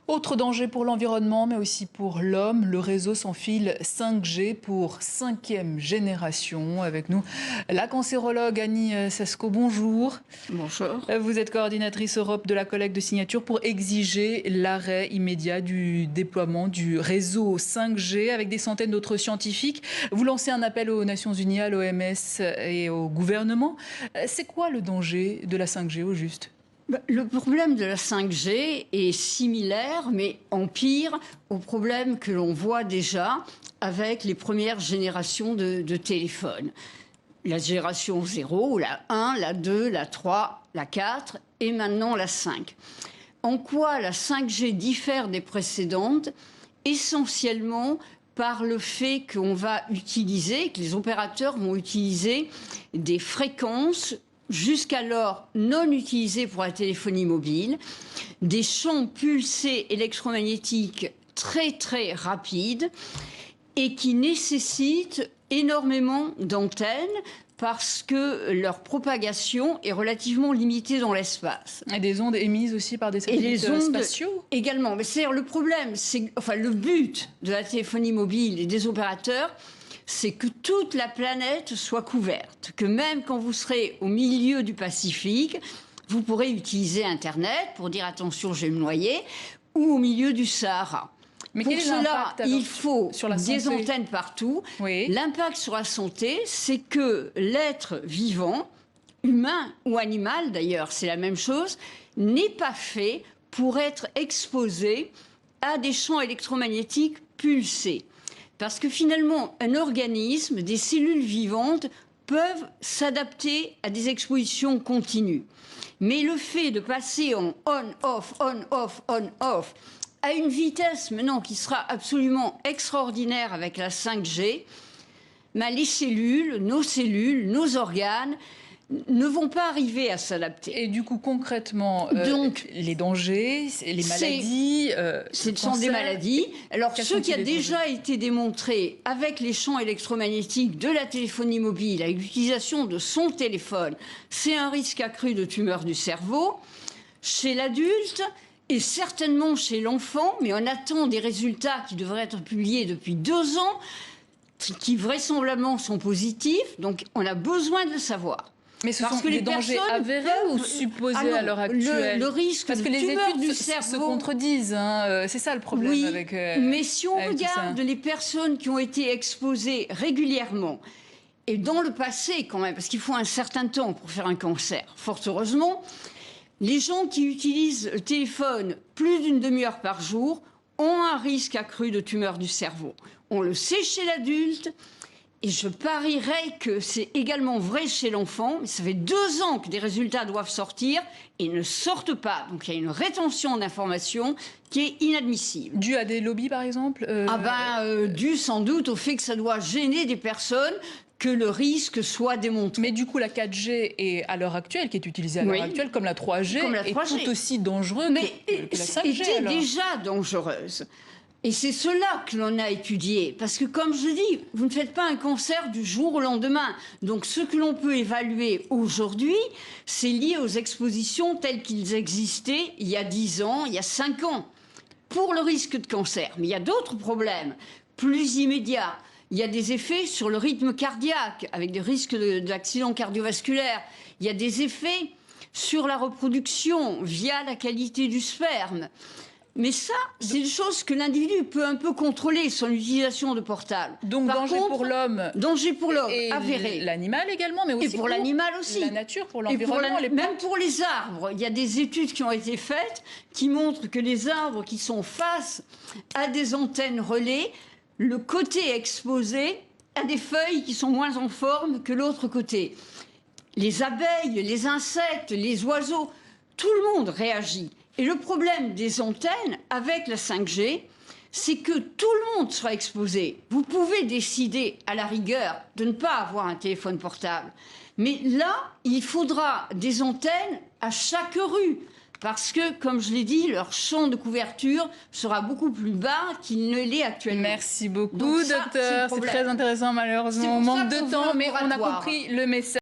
Autre danger pour l'environnement, mais aussi pour l'homme, le réseau sans fil 5G pour 5e génération. Avec nous, la cancérologue Annie Sasco, bonjour. Bonjour. Vous êtes coordinatrice Europe de la collecte de signatures pour exiger l'arrêt immédiat du déploiement du réseau 5G avec des centaines d'autres scientifiques. Vous lancez un appel aux Nations Unies, à l'OMS et au gouvernement. C'est quoi le danger de la 5G au juste ? Le problème de la 5G est similaire, mais en pire, au problème que l'on voit déjà avec les premières générations de téléphones. La génération 0, la 1, la 2, la 3, la 4 et maintenant la 5. En quoi la 5G diffère des précédentes? Essentiellement par le fait qu'on va utiliser, que les opérateurs vont utiliser des fréquences jusqu'alors non utilisés pour la téléphonie mobile, des champs pulsés électromagnétiques très très rapides et qui nécessitent énormément d'antennes parce que leur propagation est relativement limitée dans l'espace. Et des ondes émises aussi par des satellites spatiaux également. Mais c'est le problème, c'est le but de la téléphonie mobile et des opérateurs, c'est que toute la planète soit couverte, que même quand vous serez au milieu du Pacifique, vous pourrez utiliser Internet pour dire attention, je vais me noyer, ou au milieu du Sahara. Mais pour cela, il faut sur la des antennes partout. Oui. L'impact sur la santé, c'est que l'être vivant, humain ou animal d'ailleurs, c'est la même chose, n'est pas fait pour être exposé à des champs électromagnétiques pulsés. Parce que finalement, un organisme, des cellules vivantes peuvent s'adapter à des expositions continues. Mais le fait de passer en on-off, on-off, on-off, à une vitesse maintenant qui sera absolument extraordinaire avec la 5G, les cellules, nos organes, ne vont pas arriver à s'adapter. Et du coup, concrètement, les dangers, les maladies... ce sont des maladies. Alors, ce qui a déjà été démontré avec les champs électromagnétiques de la téléphonie mobile, avec l'utilisation de son téléphone, c'est un risque accru de tumeur du cerveau chez l'adulte et certainement chez l'enfant, mais on attend des résultats qui devraient être publiés depuis 2 ans, qui vraisemblablement sont positifs, donc on a besoin de le savoir. Mais ce sont des dangers avérés ou supposés à l'heure actuelle? Le risque parce que les études se contredisent, hein. C'est ça le problème. Oui, avec mais si on regarde les personnes qui ont été exposées régulièrement, et dans le passé quand même, parce qu'il faut un certain temps pour faire un cancer, fort heureusement, les gens qui utilisent le téléphone plus d'une demi-heure par jour ont un risque accru de tumeur du cerveau. On le sait chez l'adulte. Et je parierais que c'est également vrai chez l'enfant. Ça fait 2 ans que des résultats doivent sortir et ne sortent pas. Donc il y a une rétention d'informations qui est inadmissible. Dû à des lobbies, par exemple Dû sans doute au fait que ça doit gêner des personnes, que le risque soit démontré. Mais du coup, la 4G est à l'heure actuelle, qui est utilisée à l'heure actuelle, comme la 3G, est tout aussi dangereuse que la 5G. Était déjà dangereuse. Et c'est cela que l'on a étudié. Parce que, comme je dis, vous ne faites pas un cancer du jour au lendemain. Donc, ce que l'on peut évaluer aujourd'hui, c'est lié aux expositions telles qu'ils existaient il y a 10 ans, il y a 5 ans, pour le risque de cancer. Mais il y a d'autres problèmes, plus immédiats. Il y a des effets sur le rythme cardiaque, avec des risques d'accidents cardiovasculaires. Il y a des effets sur la reproduction, via la qualité du sperme. Mais ça, c'est des choses que l'individu peut un peu contrôler, son utilisation de portable. Donc danger pour l'homme. Danger pour l'homme, avéré. L'animal également, mais aussi pour l'animal aussi. La nature, pour l'environnement. Même pour les arbres. Il y a des études qui ont été faites qui montrent que les arbres qui sont face à des antennes relais, le côté exposé a des feuilles qui sont moins en forme que l'autre côté. Les abeilles, les insectes, les oiseaux, tout le monde réagit. Et le problème des antennes avec la 5G, c'est que tout le monde sera exposé. Vous pouvez décider, à la rigueur, de ne pas avoir un téléphone portable. Mais là, il faudra des antennes à chaque rue. Parce que, comme je l'ai dit, leur champ de couverture sera beaucoup plus bas qu'il ne l'est actuellement. Merci beaucoup, docteur. C'est très intéressant, malheureusement. On manque de temps, mais on a compris le message.